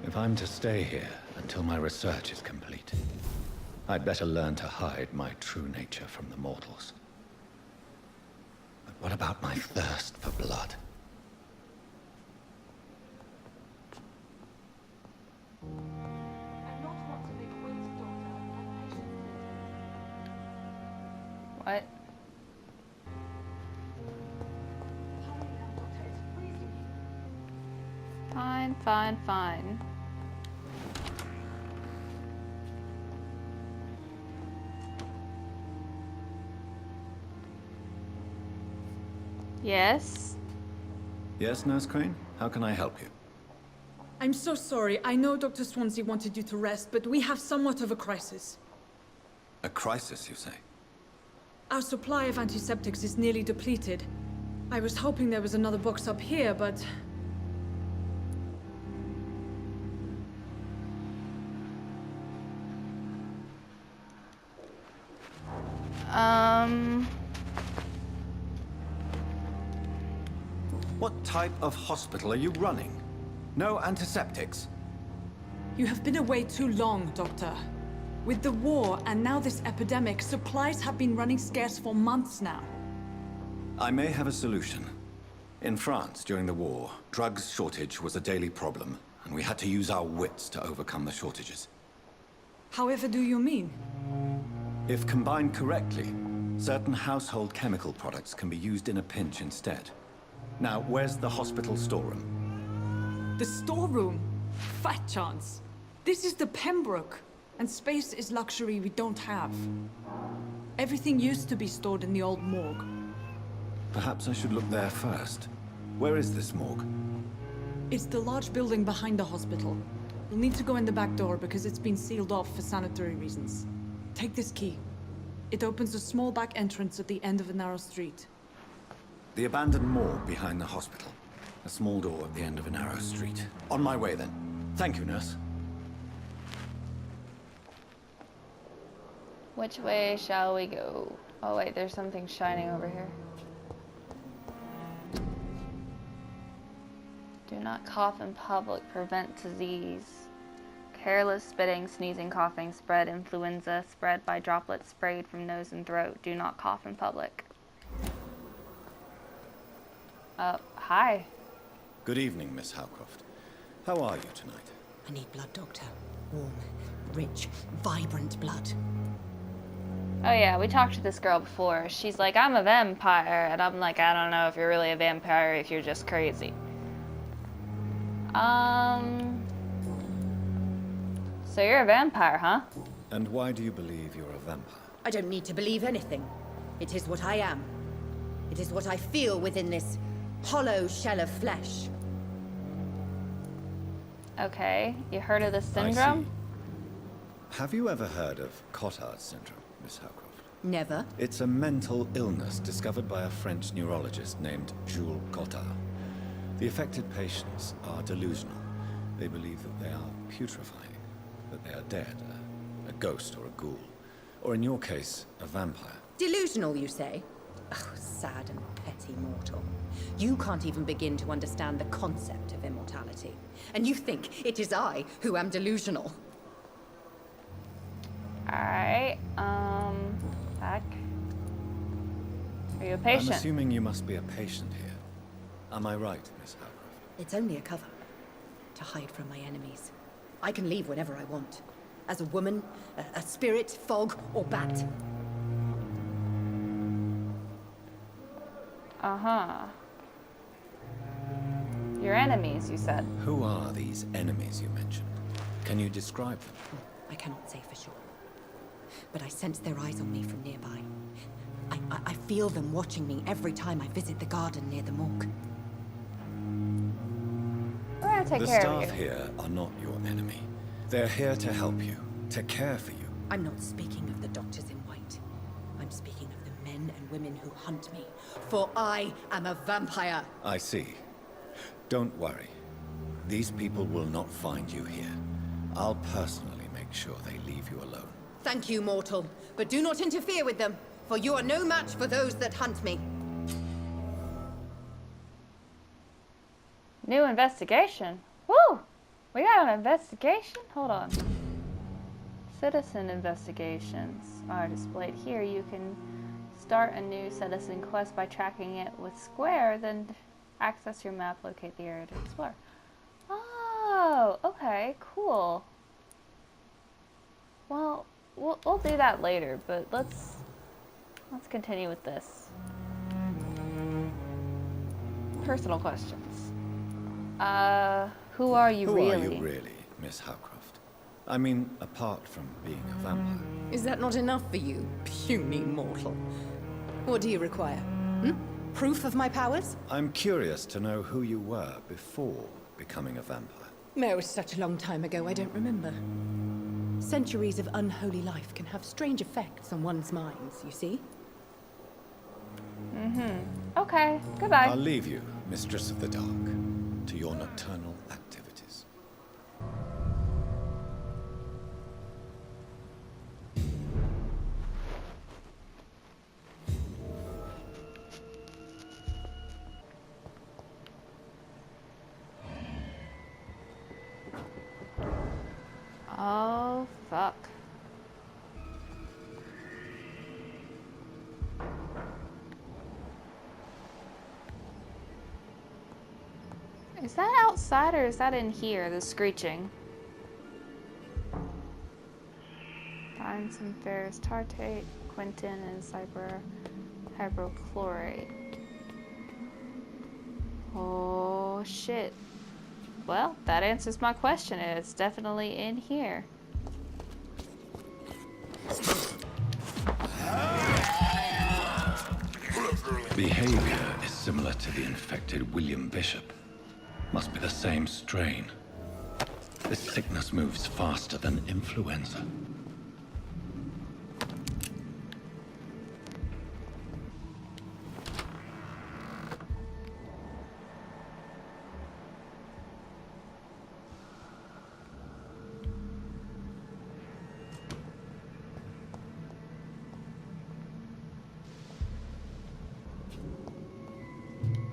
If I'm to stay here until my research is complete, I'd better learn to hide my true nature from the mortals. But what about my thirst for blood? What? Fine, fine, fine. Yes? Yes, Nurse Crane? How can I help you? I'm so sorry. I know Dr. Swansea wanted you to rest, but we have somewhat of a crisis. A crisis, you say? Our supply of antiseptics is nearly depleted. I was hoping there was another box up here, but... What type of hospital are you running? No antiseptics? You have been away too long, Doctor. With the war and now this epidemic, supplies have been running scarce for months now. I may have a solution. In France, during the war, drugs shortage was a daily problem, and we had to use our wits to overcome the shortages. However do you mean? If combined correctly, certain household chemical products can be used in a pinch instead. Now, where's the hospital storeroom? The storeroom? Fat chance. This is the Pembroke, and space is luxury we don't have. Everything used to be stored in the old morgue. Perhaps I should look there first. Where is this morgue? It's the large building behind the hospital. You'll need to go in the back door because it's been sealed off for sanitary reasons. Take this key. It opens a small back entrance at the end of a narrow street. The abandoned morgue behind the hospital. A small door at the end of a narrow street. On my way, then. Thank you, nurse. Which way shall we go? Oh wait, there's something shining over here. Do not cough in public. Prevent disease. Careless spitting, sneezing, coughing, spread influenza, spread by droplets sprayed from nose and throat. Do not cough in public. Hi. Good evening, Miss Howcroft. How are you tonight? I need blood, Doctor. Warm, rich, vibrant blood. Oh yeah, we talked to this girl before. She's like, I'm a vampire, and I'm like, I don't know if you're really a vampire, if you're just crazy. So you're a vampire, huh? And why do you believe you're a vampire? I don't need to believe anything. It is what I am. It is what I feel within this hollow shell of flesh. Okay, you heard of this syndrome? I see. Have you ever heard of Cotard's syndrome, Miss Howcroft? Never. It's a mental illness discovered by a French neurologist named Jules Cotard. The affected patients are delusional. They believe that they are putrefying, that they are dead, a ghost or a ghoul, or in your case, a vampire. Delusional, you say? Oh, sad and petty mortal. You can't even begin to understand the concept of immortality. And you think it is I who am delusional. Alright, back. Are you a patient? I'm assuming you must be a patient here. Am I right, Miss Howcroft? It's only a cover. To hide from my enemies. I can leave whenever I want. As a woman, a spirit, fog, or bat. Uh-huh. Your enemies, you said. Who are these enemies you mentioned? Can you describe them? I cannot say for sure. But I sense their eyes on me from nearby. I feel them watching me every time I visit the garden near the morgue. We're gonna take The care of staff you. here are not your enemy. They're here to help you, to care for you. I'm not speaking of the doctors in white. I'm speaking of the men and women who hunt me. For I am a vampire. I see. Don't worry. These people will not find you here. I'll personally make sure they leave you alone. Thank you, mortal. But do not interfere with them, for you are no match for those that hunt me. New investigation. Woo! We got an investigation? Hold on. Citizen investigations are displayed here. You can start a new citizen quest by tracking it with square, then access your map, locate the area to explore. Oh, okay, cool. Well, we'll do that later, but let's continue with this. Personal questions. Who are you really? Who are you really, Miss Howcroft? I mean, apart from being a vampire. Is that not enough for you, puny mortal? What do you require? Hmm? Proof of my powers? I'm curious to know who you were before becoming a vampire. It was such a long time ago, I don't remember. Centuries of unholy life can have strange effects on one's minds, you see? Okay, goodbye. I'll leave you, Mistress of the Dark, to your nocturnal activities. Oh, fuck. Is that outside or is that in here, the screeching? Find some ferrous tartrate, quintin, and hypochlorite. Oh, shit. Well, that answers my question. It's definitely in here. Behavior is similar to the infected William Bishop. Must be the same strain. This sickness moves faster than influenza.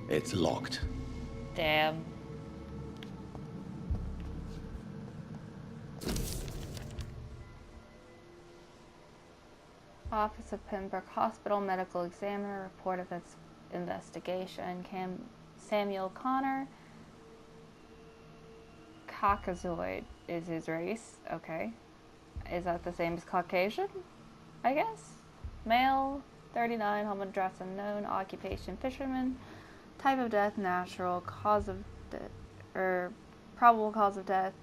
It's locked. Damn. Office of Pembroke Hospital Medical Examiner report of its investigation. Samuel Connor. Caucasoid is his race. Okay. Is that the same as Caucasian? I guess. Male, 39, home address unknown, occupation fisherman, type of death natural, cause of death, probable cause of death,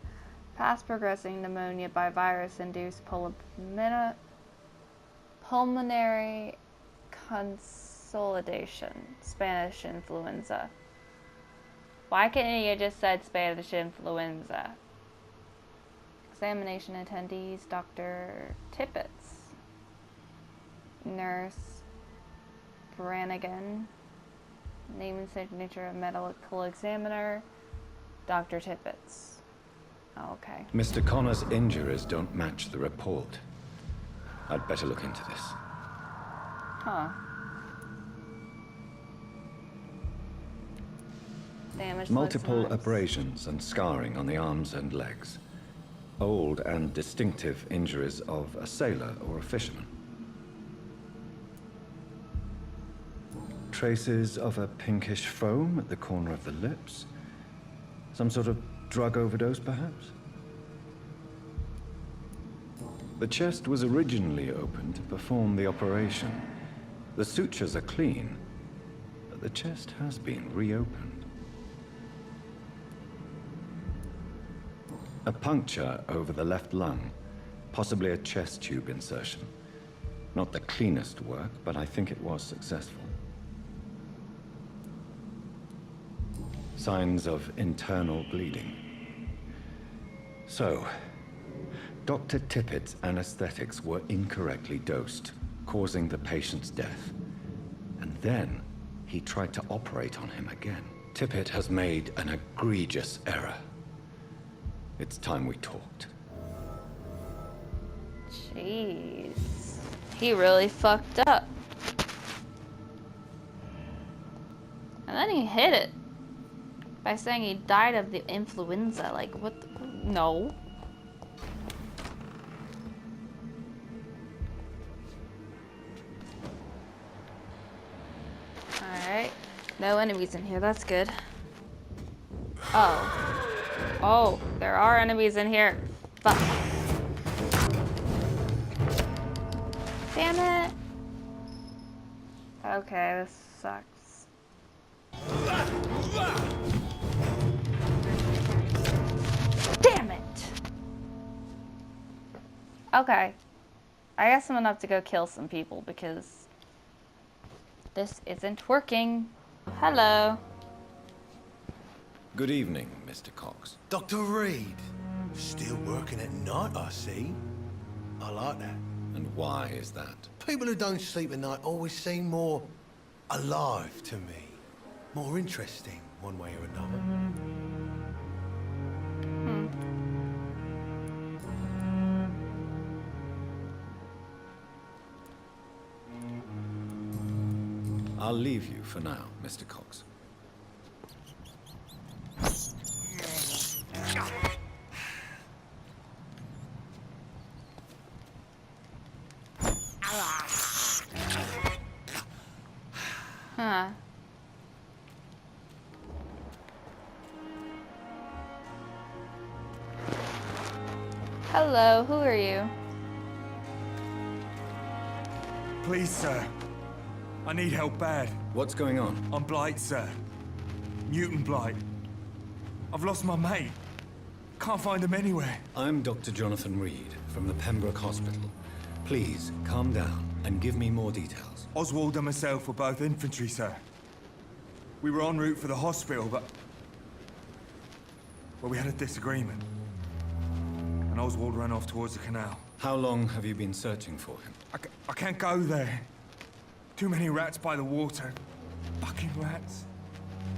fast progressing pneumonia by virus induced pulmonary consolidation, Spanish influenza. Why couldn't you just said Spanish influenza? Examination attendees, Dr. Tippets, Nurse Brannigan, name and signature of medical examiner, Dr. Tippets. Okay. Mr. Connor's injuries don't match the report. I'd better look into this. Huh. Damage Multiple looks nice. abrasions and scarring on the arms and legs. Old and distinctive injuries of a sailor or a fisherman. Traces of a pinkish foam at the corner of the lips. Some sort of drug overdose, perhaps? The chest was originally opened to perform the operation. The sutures are clean, but the chest has been reopened. A puncture over the left lung, possibly a chest tube insertion. Not the cleanest work, but I think it was successful. Signs of internal bleeding. So, Dr. Tippet's anesthetics were incorrectly dosed, causing the patient's death. And then, he tried to operate on him again. Tippet has made an egregious error. It's time we talked. Jeez. He really fucked up. And then he hid it by saying he died of the influenza. Like, No. Alright. No enemies in here, that's good. Oh. Oh, there are enemies in here. Fuck. Damn it. Okay, this sucks. Damn it! Okay. I guess I'm gonna have to go kill some people because this isn't working. Hello. Good evening, Mr. Cox. Dr. Reed. Still working at night, I see. I like that. And why is that? People who don't sleep at night always seem more alive to me. More interesting, one way or another. I'll leave you for now, Mr. Cox. Huh. Hello, who are you? Please, sir. I need help bad. What's going on? I'm Blight, sir. Mutant Blight. I've lost my mate. Can't find him anywhere. I'm Dr. Jonathan Reed from the Pembroke Hospital. Please, calm down and give me more details. Oswald and myself were both infantry, sir. We were en route for the hospital, but... well, we had a disagreement. And Oswald ran off towards the canal. How long have you been searching for him? I can't go there. Too many rats by the water. Fucking rats.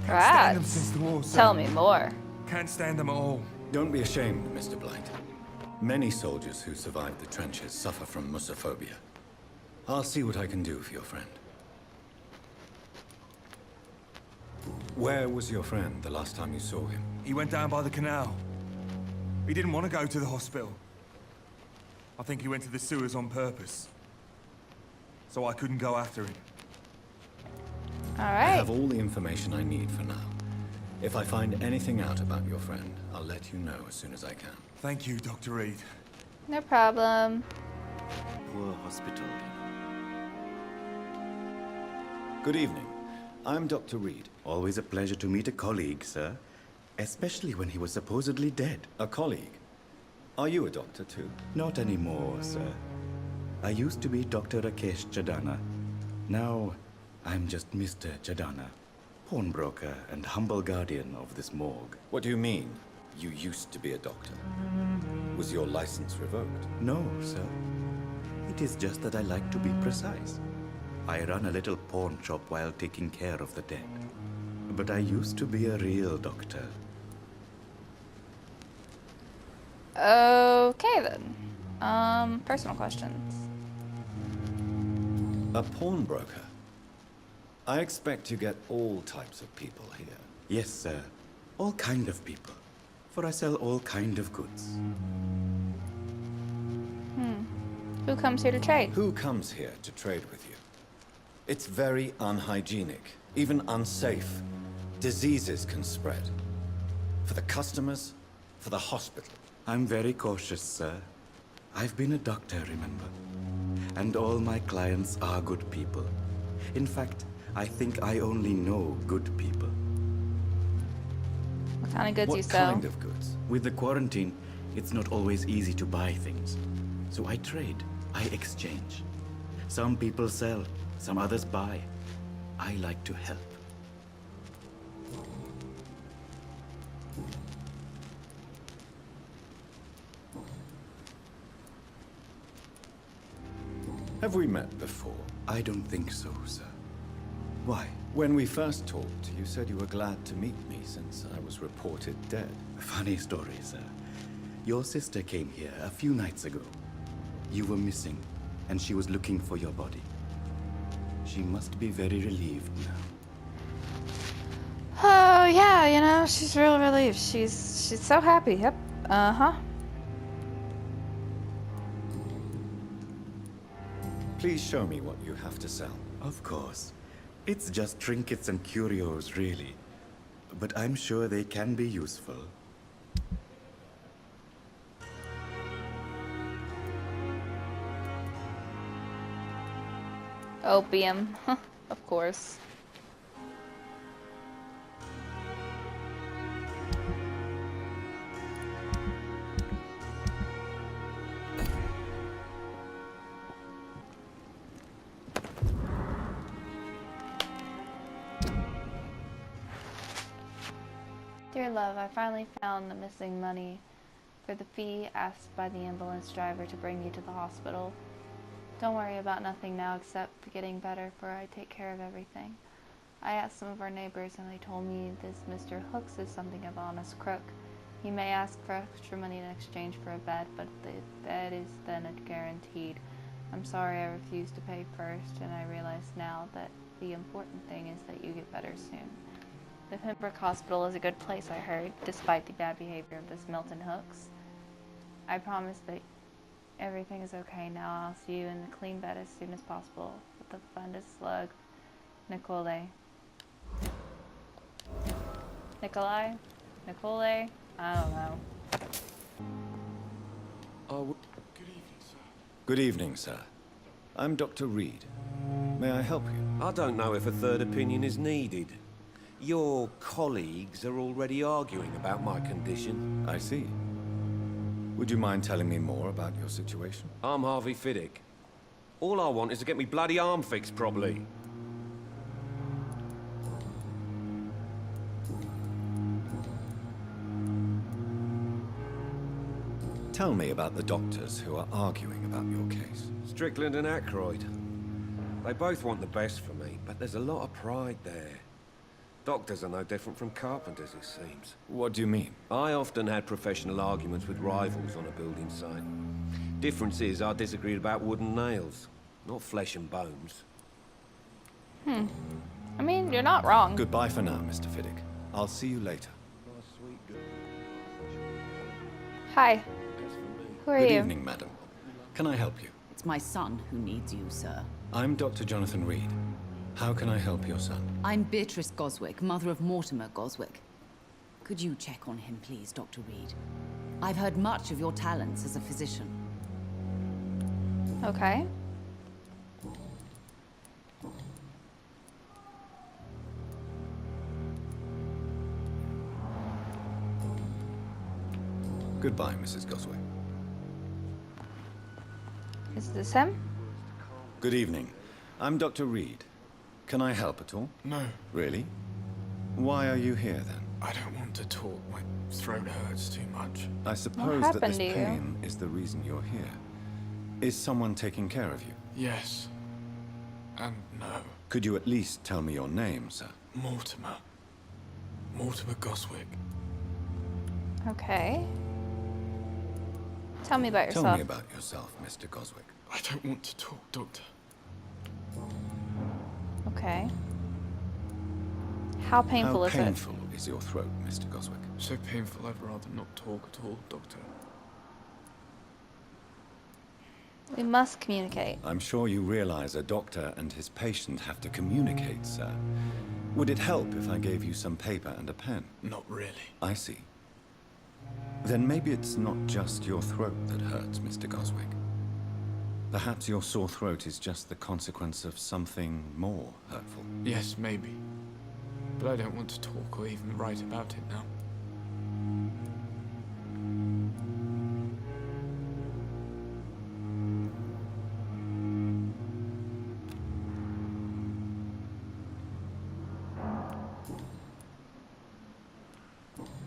Can't stand them Rats? since the war, sir. Tell me more. Can't stand them at all. Don't be ashamed, Mr. Blight. Many soldiers who survived the trenches suffer from musophobia. I'll see what I can do for your friend. Where was your friend the last time you saw him? He went down by the canal. He didn't want to go to the hospital. I think he went to the sewers on purpose. So I couldn't go after him. I Alright. have all the information I need for now. If I find anything out about your friend, I'll let you know as soon as I can. Thank you, Dr. Reed. No problem. Poor hospital. Good evening. I'm Dr. Reed. Always a pleasure to meet a colleague, sir. Especially when he was supposedly dead. A colleague. Are you a doctor too? Not anymore, sir. I used to be Dr. Rakesh Chadana. Now, I'm just Mr. Chadana, pawnbroker and humble guardian of this morgue. What do you mean, you used to be a doctor? Was your license revoked? No, sir. It is just that I like to be precise. I run a little pawn shop while taking care of the dead. But I used to be a real doctor. Okay then. Personal questions. A pawnbroker? I expect you get all types of people here. Yes, sir. All kind of people. For I sell all kind of goods. Who comes here to trade? Who comes here to trade with you? It's very unhygienic, even unsafe. Diseases can spread. For the customers, for the hospital. I'm very cautious, sir. I've been a doctor, remember? And all my clients are good people. In fact, I think I only know good people. What kind of goods you What sell? kind of goods? With the quarantine, it's not always easy to buy things. So I trade, I exchange. Some people sell, some others buy. I like to help. Have we met before? I don't think so, sir. Why? When we first talked, you said you were glad to meet me since I was reported dead. Funny story, sir. Your sister came here a few nights ago. You were missing, and she was looking for your body. She must be very relieved now. Oh yeah, you know, she's real relieved. She's so happy. Yep. Uh-huh. Please show me what you have to sell. Of course. It's just trinkets and curios, really. But I'm sure they can be useful. Opium. Of course. Dear love, I finally found the missing money for the fee asked by the ambulance driver to bring you to the hospital. Don't worry about nothing now except for getting better, for I take care of everything. I asked some of our neighbors and they told me this Mr. Hooks is something of an honest crook. He may ask for extra money in exchange for a bed, but the bed is then guaranteed. I'm sorry I refused to pay first, and I realize now that the important thing is that you get better soon. The Pembroke Hospital is a good place, I heard, despite the bad behavior of this Milton Hooks. I promise that everything is okay now. I'll see you in the clean bed as soon as possible. With the fondest slug, Nicole. Nikolai? Nicole? I don't know. Good evening, sir. Good evening, sir. I'm Dr. Reed. May I help you? I don't know if a third opinion is needed. Your colleagues are already arguing about my condition. I see. Would you mind telling me more about your situation? I'm Harvey Fiddick. All I want is to get me bloody arm fixed properly. Tell me about the doctors who are arguing about your case. Strickland and Aykroyd. They both want the best for me, but there's a lot of pride there. Doctors are no different from carpenters, it seems. What do you mean? I often had professional arguments with rivals on a building site. Difference is, I disagreed about wooden nails, not flesh and bones. I mean, you're not wrong. Goodbye for now, Mr. Fiddick. I'll see you later. Hi. Who are Good you? evening, madam. Can I help you? It's my son who needs you, sir. I'm Dr. Jonathan Reed. How can I help your son? I'm Beatrice Goswick, mother of Mortimer Goswick. Could you check on him, please, Dr. Reed? I've heard much of your talents as a physician. Okay. Goodbye, Mrs. Goswick. Is this him? Good evening. I'm Dr. Reed. Can I help at all? No, Really? Why are you here, then? I don't want to talk. My throat hurts too much. I suppose that happened this to you? pain is the reason you're here. Is someone taking care of you? Yes. And no. Could you at least tell me your name, sir? Mortimer. Mortimer Goswick. Okay. Tell me about yourself. Tell me about yourself, Mr. Goswick. I don't want to talk, Doctor. Okay. How painful How is painful is your throat, Mr. Goswick? So painful I'd rather not talk at all, Doctor. it? We must communicate. I'm sure you realize a doctor and his patient have to communicate, sir. Would it help if I gave you some paper and a pen? Not really. I see. Then maybe it's not just your throat that hurts, Mr. Goswick. Perhaps your sore throat is just the consequence of something more hurtful. Yes, maybe. But I don't want to talk or even write about it now.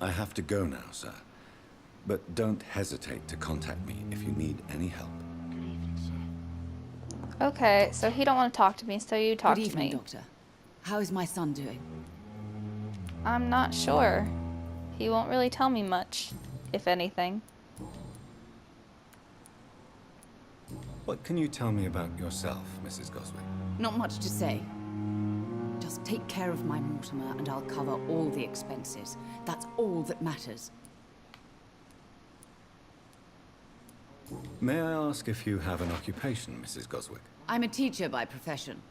I have to go now, sir. But don't hesitate to contact me if you need any help. Good evening, sir. Okay, so he don't want to talk to me, so you talk Good to evening, me. Doctor. How is my son doing? I'm not sure. He won't really tell me much, if anything. What can you tell me about yourself, Mrs. Goswick? Not much to say. Just take care of my Mortimer and I'll cover all the expenses. That's all that matters. May I ask if you have an occupation, Mrs. Goswick? I'm a teacher by profession.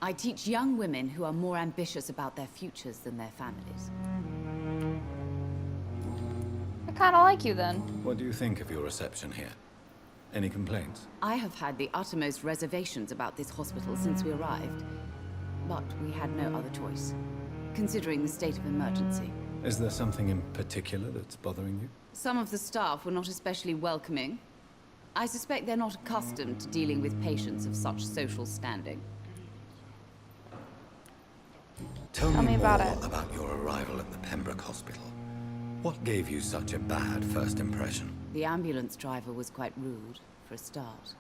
I teach young women who are more ambitious about their futures than their families. I kind of like you then. What do you think of your reception here? Any complaints? I have had the uttermost reservations about this hospital since we arrived. But we had no other choice, considering the state of emergency. Is there something in particular that's bothering you? Some of the staff were not especially welcoming. I suspect they're not accustomed to dealing with patients of such social standing. Tell me me about more it. about your arrival at the Pembroke Hospital. What gave you such a bad first impression? The ambulance driver was quite rude, for a start.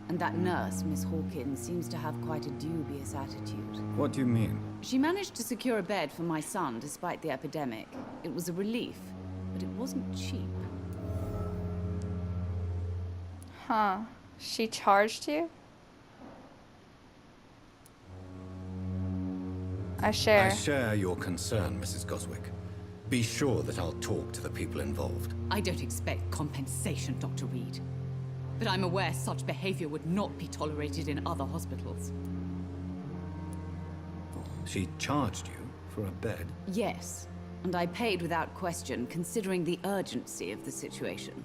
And that nurse, Miss Hawkins, seems to have quite a dubious attitude. What do you mean? She managed to secure a bed for my son despite the epidemic. It was a relief, but it wasn't cheap. Huh. She charged you? I share. I share your concern, Mrs. Goswick. Be sure that I'll talk to the people involved. I don't expect compensation, Dr. Reed. But I'm aware such behavior would not be tolerated in other hospitals. She charged you for a bed? Yes, and I paid without question, considering the urgency of the situation.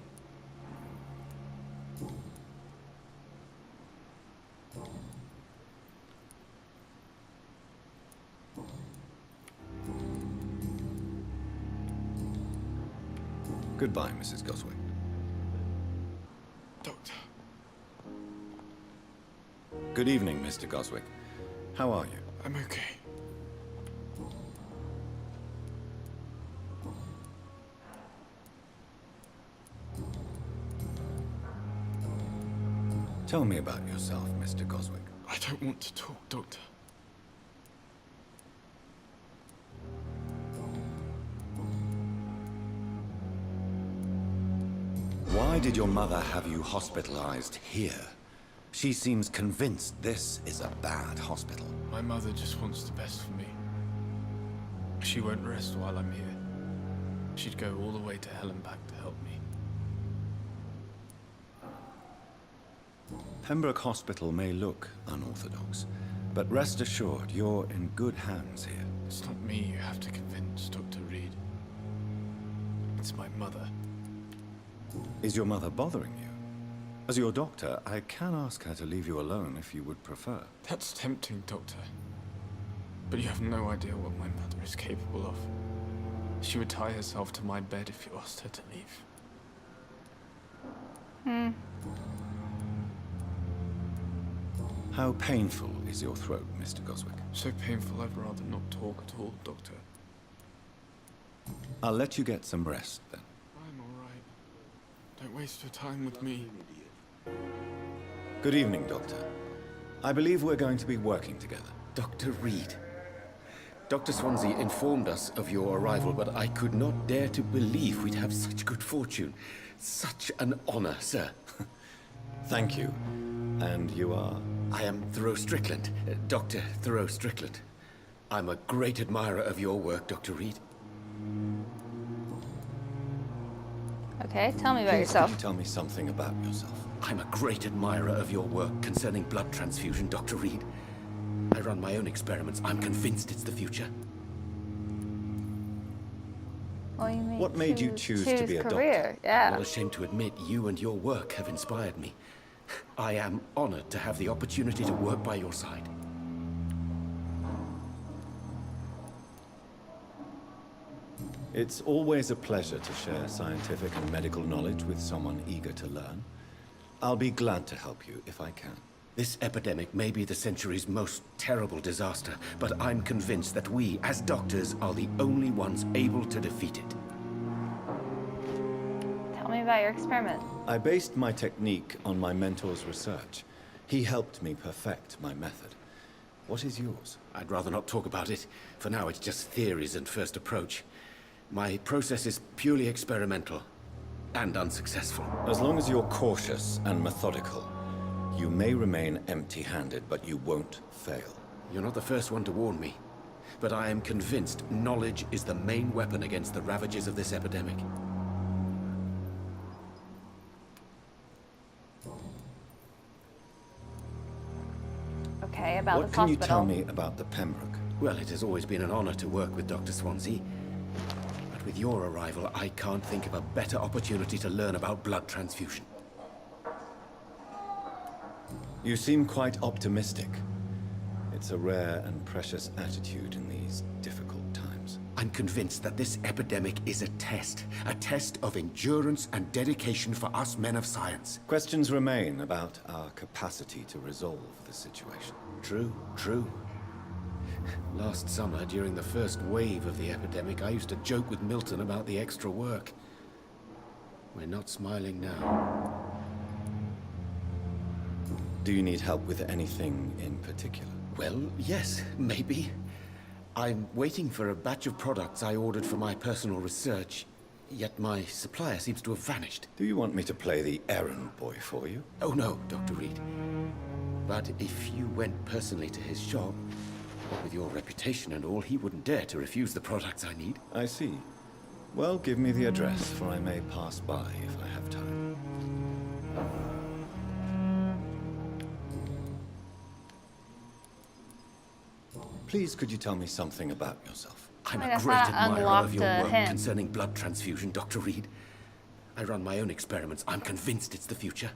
Goodbye, Mrs. Goswick. Doctor. Good evening, Mr. Goswick. How are you? I'm okay. Tell me about yourself, Mr. Goswick. I don't want to talk, Doctor. Why did your mother have you hospitalized here? She seems convinced this is a bad hospital. My mother just wants the best for me. She won't rest while I'm here. She'd go all the way to hell and back to help me. Pembroke Hospital may look unorthodox, but rest assured you're in good hands here. It's not me you have to convince, Dr. Reed. It's my mother. Is your mother bothering you? As your doctor, I can ask her to leave you alone if you would prefer. That's tempting, Doctor. But you have no idea what my mother is capable of. She would tie herself to my bed if you asked her to leave. How painful is your throat, Mr. Goswick? So painful I'd rather not talk at all, Doctor. I'll let you get some rest, then. I'm all right. Don't waste your time with me. Good evening, Doctor. I believe we're going to be working together. Dr. Reed. Dr. Swansea informed us of your arrival, but I could not dare to believe we'd have such good fortune. Such an honor, sir. Thank you. And you are? I am Thoreau Strickland, Dr. Thoreau Strickland. I'm a great admirer of your work, Dr. Reed. Okay, tell me about Please, yourself. could you tell me something about yourself? I'm a great admirer of your work concerning blood transfusion, Dr. Reed. I run my own experiments. I'm convinced it's the future. Oh, you mean What made you choose to be a career? doctor? Yeah. Not ashamed to admit, you and your work have inspired me. I am honored to have the opportunity to work by your side. It's always a pleasure to share scientific and medical knowledge with someone eager to learn. I'll be glad to help you if I can. This epidemic may be the century's most terrible disaster, but I'm convinced that we, as doctors, are the only ones able to defeat it. Tell me about your experiment. I based my technique on my mentor's research. He helped me perfect my method. What is yours? I'd rather not talk about it. For now, it's just theories and first approach. My process is purely experimental and unsuccessful. As long as you're cautious and methodical, you may remain empty-handed, but you won't fail. You're not the first one to warn me, but I am convinced knowledge is the main weapon against the ravages of this epidemic. say about What this can you hospital? tell me about the Pembroke? Well, it has always been an honor to work with Dr. Swansea. But with your arrival, I can't think of a better opportunity to learn about blood transfusion. You seem quite optimistic. It's a rare and precious attitude in these difficult times. I'm convinced that this epidemic is a test of endurance and dedication for us men of science. Questions remain about our capacity to resolve the situation. True. Last summer, during the first wave of the epidemic, I used to joke with Milton about the extra work. We're not smiling now. Do you need help with anything in particular? Well, yes, maybe. I'm waiting for a batch of products I ordered for my personal research, yet my supplier seems to have vanished. Do you want me to play the errand boy for you? Oh no, Dr. Reed. But if you went personally to his shop, with your reputation and all, he wouldn't dare to refuse the products I need. I see. Well, give me the address, for I may pass by if I have time. Please, could you tell me something about yourself? I'm Wait, a that's great not admirer of unlocked your work hint. concerning blood transfusion, Dr. Reed. I run my own experiments. I'm convinced it's the future.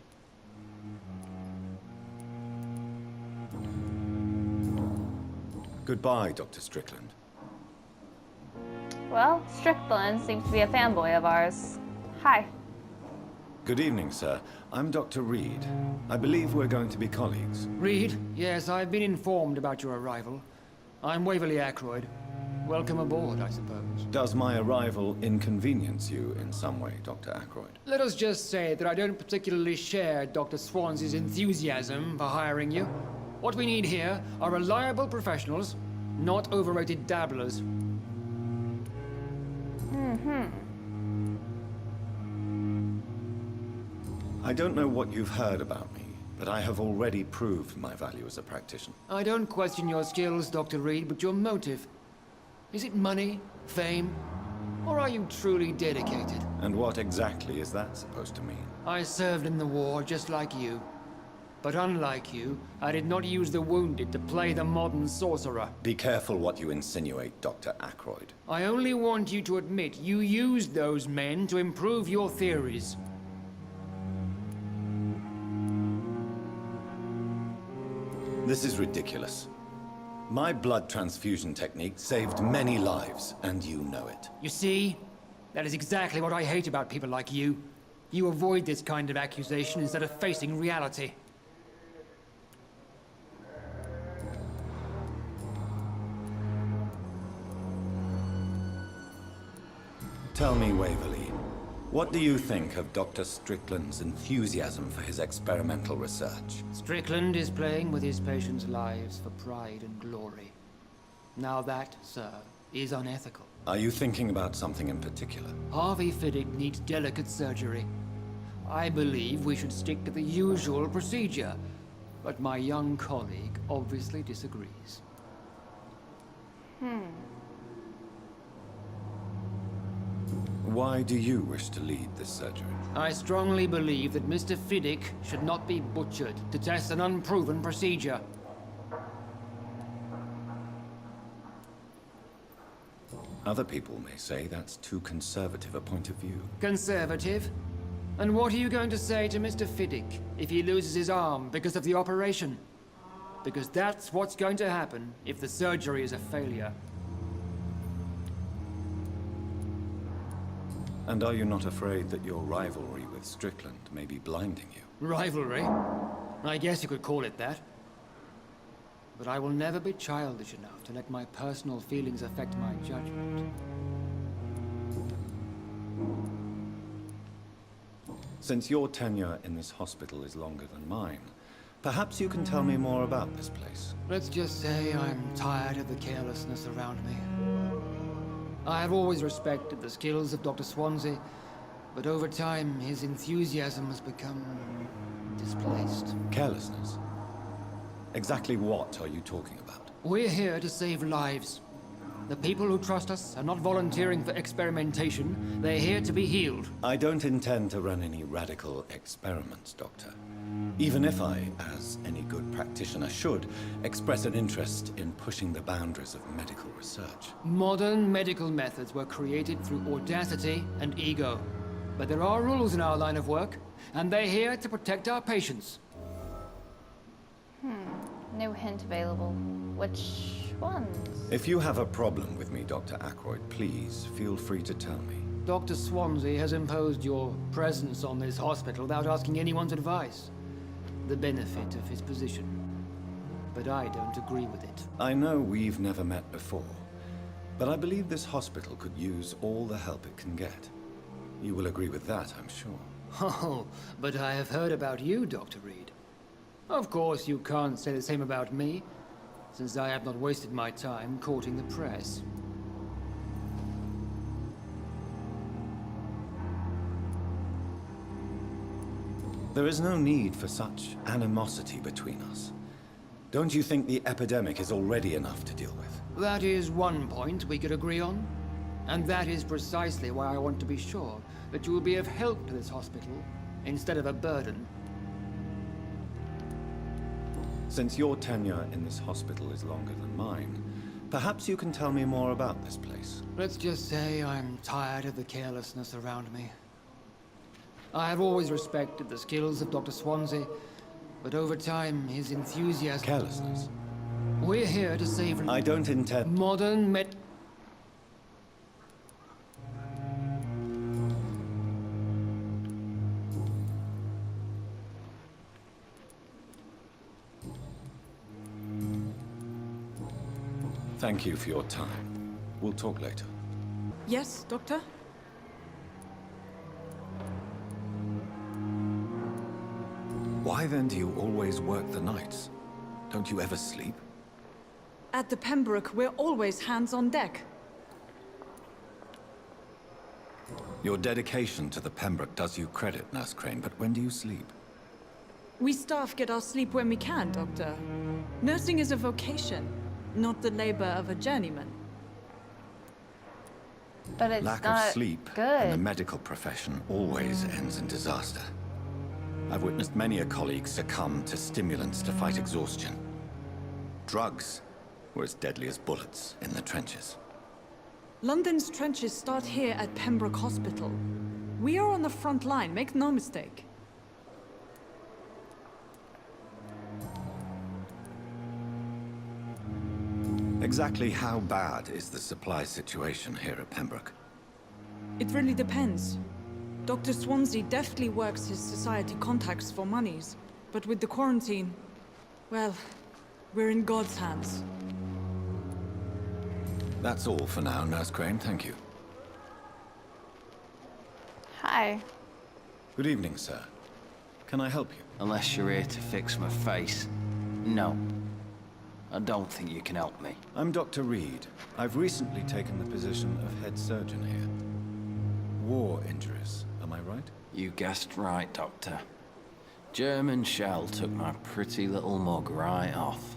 Goodbye, Dr. Strickland. Well, Strickland seems to be a fanboy of ours. Hi. Good evening, sir. I'm Dr. Reed. I believe we're going to be colleagues. Reed, yes, I've been informed about your arrival. I'm Waverly Ackroyd. Welcome aboard, I suppose. Does my arrival inconvenience you in some way, Dr. Ackroyd? Let us just say that I don't particularly share Dr. Swansea's enthusiasm for hiring you. What we need here are reliable professionals, not overrated dabblers. I don't know what you've heard about me, but I have already proved my value as a practitioner. I don't question your skills, Dr. Reed, but your motive. Is it money, fame, or are you truly dedicated? And what exactly is that supposed to mean? I served in the war just like you. But unlike you, I did not use the wounded to play the modern sorcerer. Be careful what you insinuate, Dr. Ackroyd. I only want you to admit you used those men to improve your theories. This is ridiculous. My blood transfusion technique saved many lives, and you know it. You see? That is exactly what I hate about people like you. You avoid this kind of accusation instead of facing reality. Tell me, Waverly, what do you think of Dr. Strickland's enthusiasm for his experimental research? Strickland is playing with his patients' lives for pride and glory. Now that, sir, is unethical. Are you thinking about something in particular? Harvey Fiddick needs delicate surgery. I believe we should stick to the usual procedure, but my young colleague obviously disagrees. Why do you wish to lead this surgery? I strongly believe that Mr. Fiddick should not be butchered to test an unproven procedure. Other people may say that's too conservative a point of view. Conservative? And what are you going to say to Mr. Fiddick if he loses his arm because of the operation? Because that's what's going to happen if the surgery is a failure. And are you not afraid that your rivalry with Strickland may be blinding you? Rivalry? I guess you could call it that. But I will never be childish enough to let my personal feelings affect my judgment. Since your tenure in this hospital is longer than mine, perhaps you can tell me more about this place. Let's just say I'm tired of the carelessness around me. I have always respected the skills of Dr. Swansea, but over time his enthusiasm has become displaced. Carelessness? Exactly what are you talking about? We're here to save lives. The people who trust us are not volunteering for experimentation. They're here to be healed. I don't intend to run any radical experiments, Doctor. Even if I, as any good practitioner should, express an interest in pushing the boundaries of medical research. Modern medical methods were created through audacity and ego. But there are rules in our line of work, and they're here to protect our patients. No hint available. Which ones? If you have a problem with me, Dr. Ackroyd, please feel free to tell me. Dr. Swansea has imposed your presence on this hospital without asking anyone's advice. The benefit of his position. But I don't agree with it. I know we've never met before, but I believe this hospital could use all the help it can get. You will agree with that, I'm sure. Oh, but I have heard about you, Dr. Reed. Of course, you can't say the same about me, since I have not wasted my time courting the press. There is no need for such animosity between us. Don't you think the epidemic is already enough to deal with? That is one point we could agree on. And that is precisely why I want to be sure that you will be of help to this hospital, instead of a burden. Since your tenure in this hospital is longer than mine, perhaps you can tell me more about this place. Let's just say I'm tired of the carelessness around me. I have always respected the skills of Dr. Swansea, but over time, his enthusiasm... Carelessness? We're here to save... I don't intend... Modern med... Thank you for your time. We'll talk later. Yes, Doctor? Why then do you always work the nights? Don't you ever sleep? At the Pembroke, we're always hands on deck. Your dedication to the Pembroke does you credit, Nurse Crane, but when do you sleep? We staff get our sleep when we can, Doctor. Nursing is a vocation, not the labor of a journeyman. But it's Lack not of sleep good. in the medical profession always ends in disaster. I've witnessed many a colleague succumb to stimulants to fight exhaustion. Drugs were as deadly as bullets in the trenches. London's trenches start here at Pembroke Hospital. We are on the front line, make no mistake. Exactly how bad is the supply situation here at Pembroke? It really depends. Dr. Swansea deftly works his society contacts for monies, but with the quarantine, well, we're in God's hands. That's all for now, Nurse Crane, thank you. Hi. Good evening, sir. Can I help you? Unless you're here to fix my face. No. I don't think you can help me. I'm Dr. Reed. I've recently taken the position of head surgeon here. War injuries, am I right? You guessed right, Doctor. German shell took my pretty little mug right off.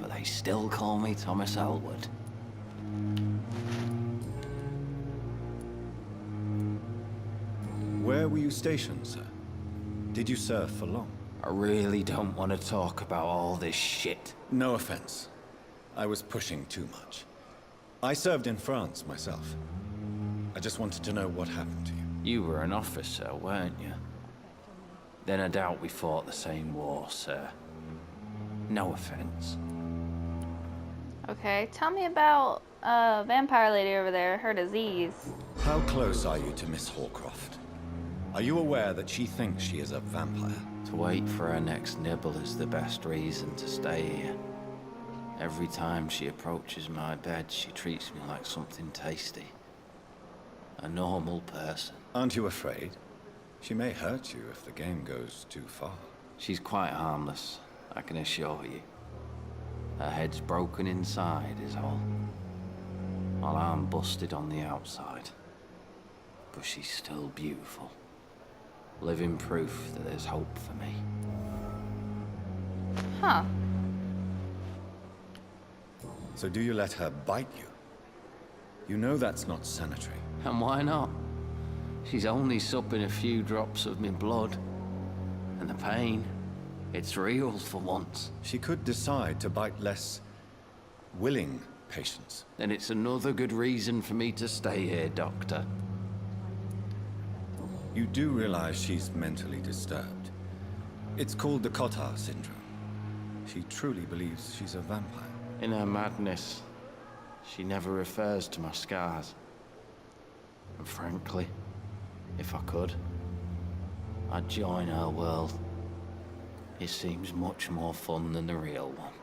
But they still call me Thomas Elwood. Where were you stationed, sir? Did you serve for long? I really don't want to talk about all this shit. No offense. I was pushing too much. I served in France myself. I just wanted to know what happened to you. You were an officer, weren't you? Then I doubt we fought the same war, sir. No offense. Okay, tell me about vampire lady over there, her disease. How close are you to Miss Hallcroft? Are you aware that she thinks she is a vampire? To wait for her next nibble is the best reason to stay here. Every time she approaches my bed, she treats me like something tasty. A normal person. Aren't you afraid? She may hurt you if the game goes too far. She's quite harmless, I can assure you. Her head's broken inside is all. While I'm busted on the outside. But she's still beautiful. Living proof that there's hope for me. Huh. So do you let her bite you? You know that's not sanitary. And why not? She's only supping a few drops of me blood. And the pain, it's real for once. She could decide to bite less willing patients. Then it's another good reason for me to stay here, Doctor. You do realize she's mentally disturbed. It's called the Cotard syndrome. She truly believes she's a vampire. In her madness, she never refers to my scars. And frankly, if I could, I'd join her world. It seems much more fun than the real one.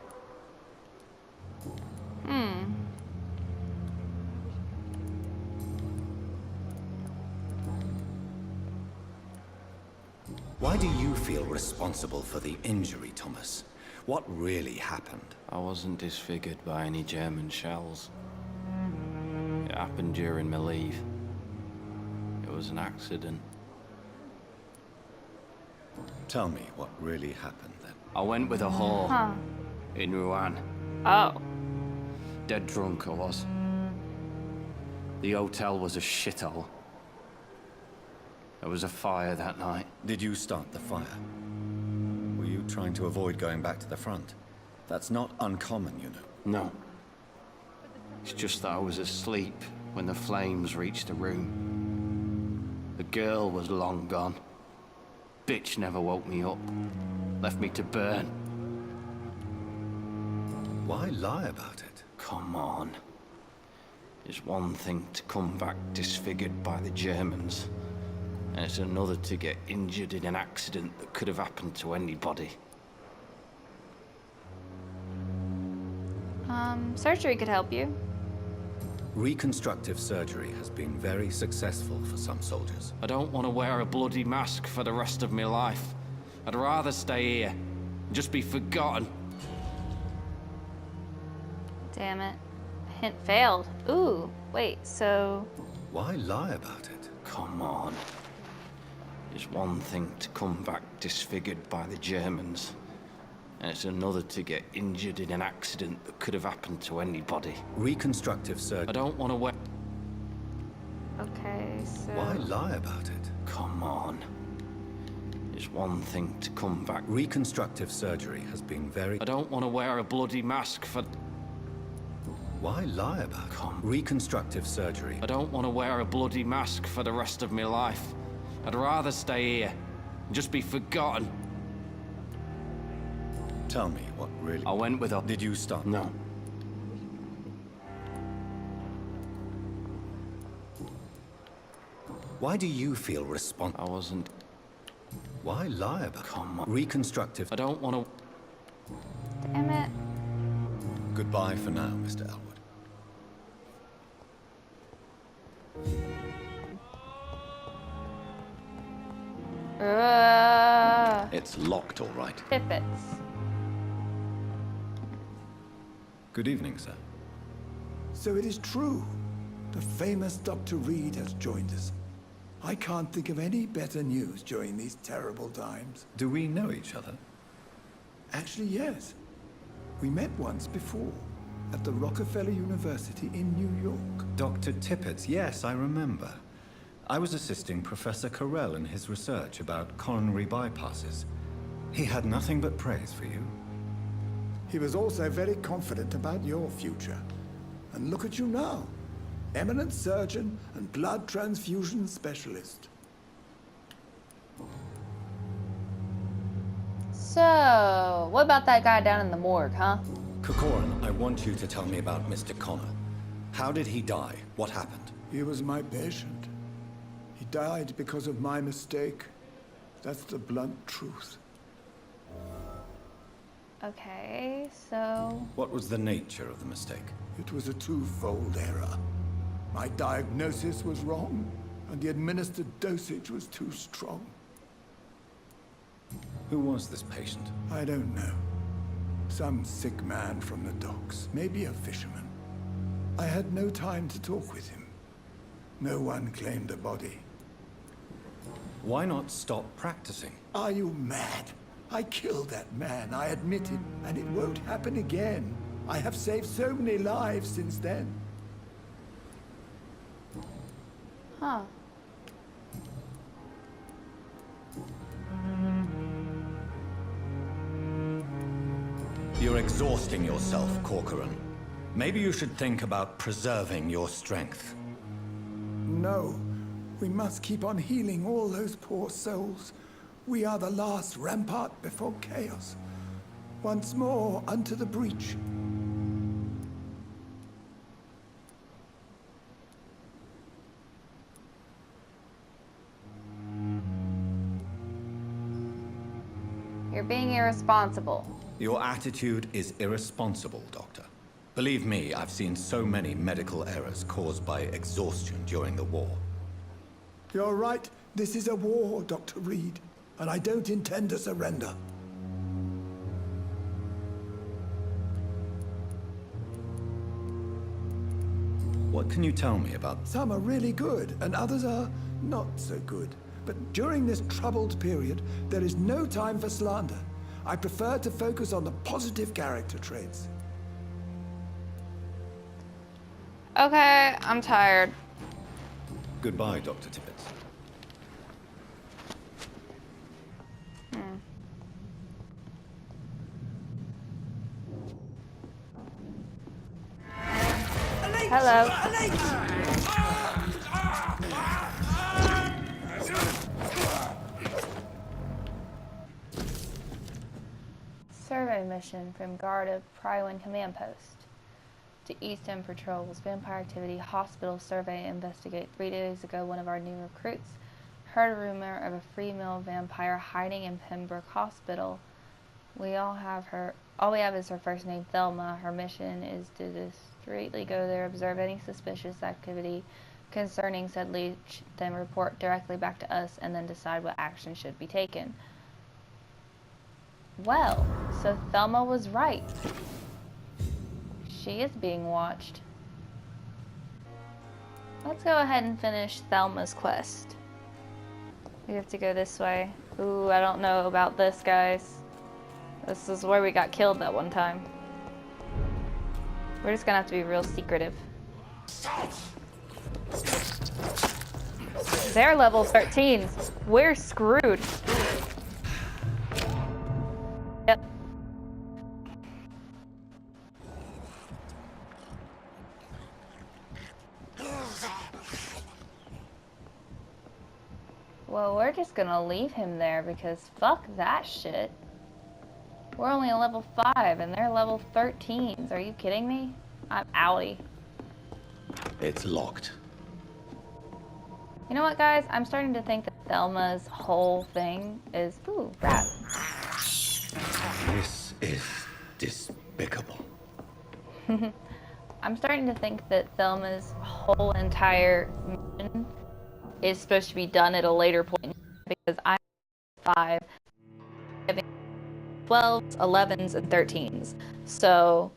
Why do you feel responsible for the injury, Thomas? What really happened? I wasn't disfigured by any German shells. It happened during my leave. It was an accident. Tell me what really happened then. I went with a whore in Rouen. Oh. Dead drunk I was. The hotel was a shithole. There was a fire that night. Did you start the fire? Were you trying to avoid going back to the front? That's not uncommon, you know. No. It's just that I was asleep when the flames reached the room. The girl was long gone. Bitch never woke me up. Left me to burn. Why lie about it? Come on. It's one thing to come back disfigured by the Germans, and it's another to get injured in an accident that could have happened to anybody. Surgery could help you. Reconstructive surgery has been very successful for some soldiers. I don't want to wear a bloody mask for the rest of my life. I'd rather stay here and just be forgotten. Damn it. Hint failed. Ooh, wait, so... Why lie about it? Come on. It's one thing to come back disfigured by the Germans, and it's another to get injured in an accident that could have happened to anybody. Reconstructive surgery. I don't want to wear... Okay, so... Why lie about it? Come on. It's one thing to come back... Reconstructive surgery has been very... I don't want to wear a bloody mask for... Why lie about it? Reconstructive surgery. I don't want to wear a bloody mask for the rest of my life. I'd rather stay here and just be forgotten. Tell me what really... I went with her. Did you stop? No. Why do you feel I wasn't... Why lie about it? Come on. Reconstructive... I don't want to... Damn it. Goodbye for now, Mr. Elwood. It's locked, all right. Tippets. Good evening, sir. So it is true. The famous Dr. Reed has joined us. I can't think of any better news during these terrible times. Do we know each other? Actually, yes. We met once before, at the Rockefeller University in New York. Dr. Tippets, yes, I remember. I was assisting Professor Carell in his research about coronary bypasses. He had nothing but praise for you. He was also very confident about your future. And look at you now. Eminent surgeon and blood transfusion specialist. So, what about that guy down in the morgue, huh? Corcoran, I want you to tell me about Mr. Connor. How did he die? What happened? He was my patient. He died because of my mistake. That's the blunt truth. Okay, so... What was the nature of the mistake? It was a twofold error. My diagnosis was wrong, and the administered dosage was too strong. Who was this patient? I don't know. Some sick man from the docks, maybe a fisherman. I had no time to talk with him. No one claimed the body. Why not stop practicing? Are you mad? I killed that man, I admit it, and it won't happen again. I have saved so many lives since then. Huh. You're exhausting yourself, Corcoran. Maybe you should think about preserving your strength. No, we must keep on healing all those poor souls. We are the last rampart before chaos. Once more, unto the breach. You're being irresponsible. Your attitude is irresponsible, Doctor. Believe me, I've seen so many medical errors caused by exhaustion during the war. You're right. This is a war, Dr. Reed, and I don't intend to surrender. What can you tell me about... Some are really good, and others are not so good. But during this troubled period, there is no time for slander. I prefer to focus on the positive character traits. Okay, I'm tired. Goodbye, Dr. Tippet. Hello. Survey mission from Guard of Prywin Command Post. To East End Patrols. Vampire activity. Hospital survey. Investigate. 3 days ago, one of our new recruits heard a rumor of a free male vampire hiding in Pembroke Hospital. All we have is her first name, Thelma. Her mission is to discreetly go there, observe any suspicious activity concerning said leech, then report directly back to us, and then decide what action should be taken. Well, so Thelma was right. She is being watched. Let's go ahead and finish Thelma's quest. We have to go this way. Ooh, I don't know about this, guys. This is where we got killed that one time. We're just gonna have to be real secretive. They're level 13s. We're screwed. Yep. Well, we're just gonna leave him there because fuck that shit. We're only a level 5 and they're level 13s. Are you kidding me? I'm outie. It's locked. You know what, guys? I'm starting to think that Thelma's whole thing is... Ooh, rat. This is despicable. I'm starting to think that Thelma's whole entire mission is supposed to be done at a later point because I'm 5, 12s, 11s, and 13s. So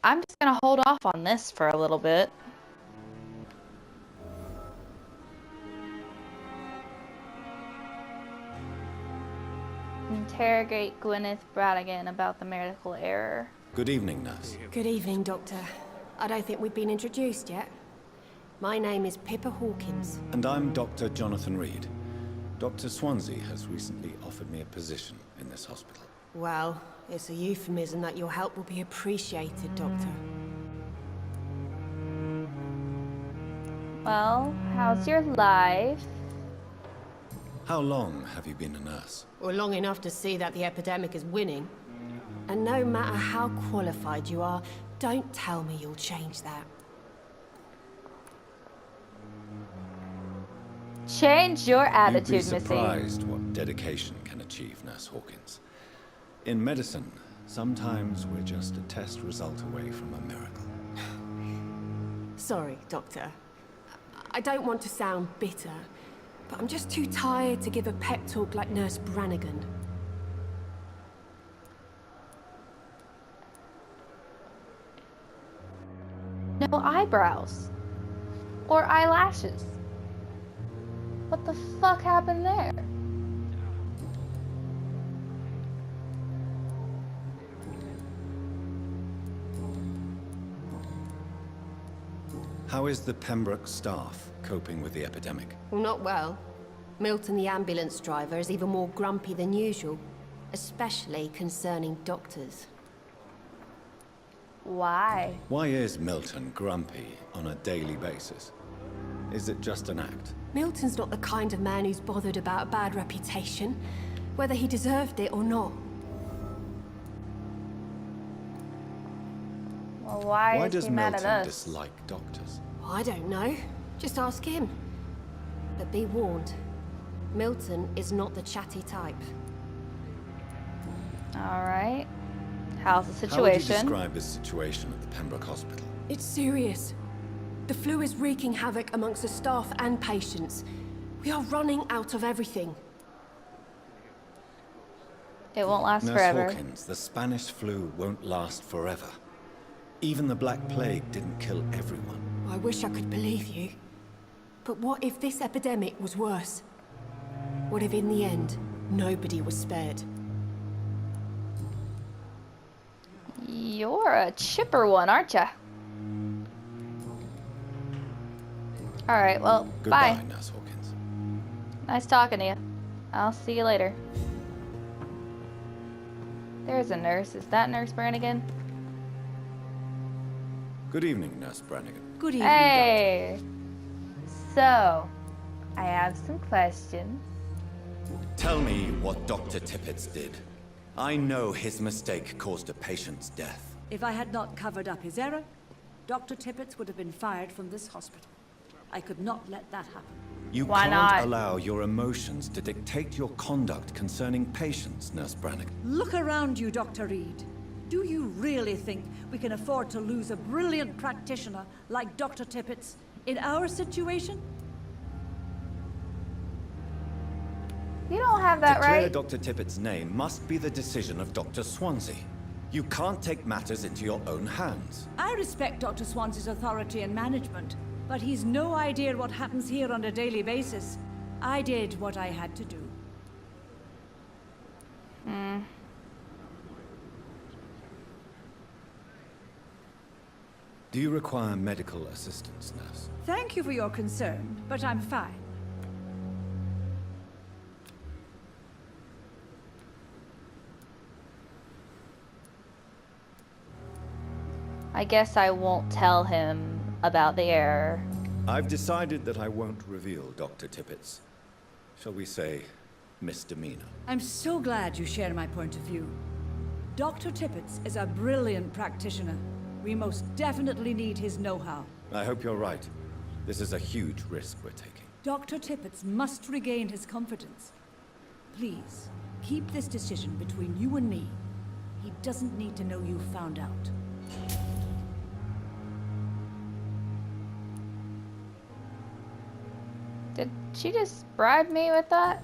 I'm just gonna hold off on this for a little bit. Interrogate Gwyneth Bradigan about the medical error. Good evening, nurse. Good evening, Doctor. I don't think we've been introduced yet. My name is Pippa Hawkins. And I'm Dr. Jonathan Reed. Dr. Swansea has recently offered me a position in this hospital. Well, it's a euphemism that your help will be appreciated, Doctor. Well, how's your life? How long have you been a nurse? Well, long enough to see that the epidemic is winning. And no matter how qualified you are, don't tell me you'll change that. Change your attitude, You'd be Missy. surprised what dedication can achieve, Nurse Hawkins. In medicine, sometimes we're just a test result away from a miracle. Sorry, Doctor. I don't want to sound bitter, but I'm just too tired to give a pep talk like Nurse Brannigan. No eyebrows. Or eyelashes. What the fuck happened there? How is the Pembroke staff coping with the epidemic? Well, not well. Milton, the ambulance driver, is even more grumpy than usual. Especially concerning doctors. Why? Why is Milton grumpy on a daily basis? Is it just an act? Milton's not the kind of man who's bothered about a bad reputation, whether he deserved it or not. Well, why is does he mad Milton at us? dislike doctors? I don't know. Just ask him. But be warned, Milton is not the chatty type. Alright. How's the How would you situation? describe the situation at the Pembroke Hospital? It's serious. The flu is wreaking havoc amongst the staff and patients. We are running out of everything. It won't last Nurse forever. Hawkins, the Spanish flu won't last forever. Even the Black Plague didn't kill everyone. I wish I could believe you. But what if this epidemic was worse? What if in the end, nobody was spared? You're a chipper one, aren't ya? Alright, well, Goodbye, bye. Nurse Hawkins. Nice talking to you. I'll see you later. There's a nurse. Is that Nurse Brannigan? Good evening, Nurse Brannigan. Good evening, Hey! So, I have some questions. Tell me what Dr. Tippets did. I know his mistake caused a patient's death. If I had not covered up his error, Dr. Tippets would have been fired from this hospital. I could not let that happen. You Why can't not? allow your emotions to dictate your conduct concerning patients, Nurse Brannigan. Look around you, Dr. Reed. Do you really think we can afford to lose a brilliant practitioner like Dr. Tippets in our situation? You don't have that To clear right. Dr. Tippets' name must be the decision of Dr. Swansea. You can't take matters into your own hands. I respect Dr. Swansea's authority and management, but he's no idea what happens here on a daily basis. I did what I had to do. Do you require medical assistance, nurse? Thank you for your concern, but I'm fine. I guess I won't tell him about the error. I've decided that I won't reveal Dr. Tippets. Shall we say, misdemeanor. I'm so glad you share my point of view. Dr. Tippets is a brilliant practitioner. We most definitely need his know-how. I hope you're right. This is a huge risk we're taking. Dr. Tippets must regain his confidence. Please, keep this decision between you and me. He doesn't need to know you found out. Did she just bribe me with that?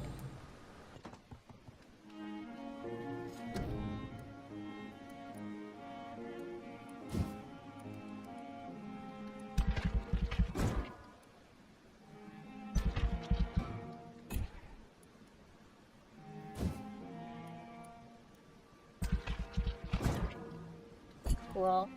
Cool.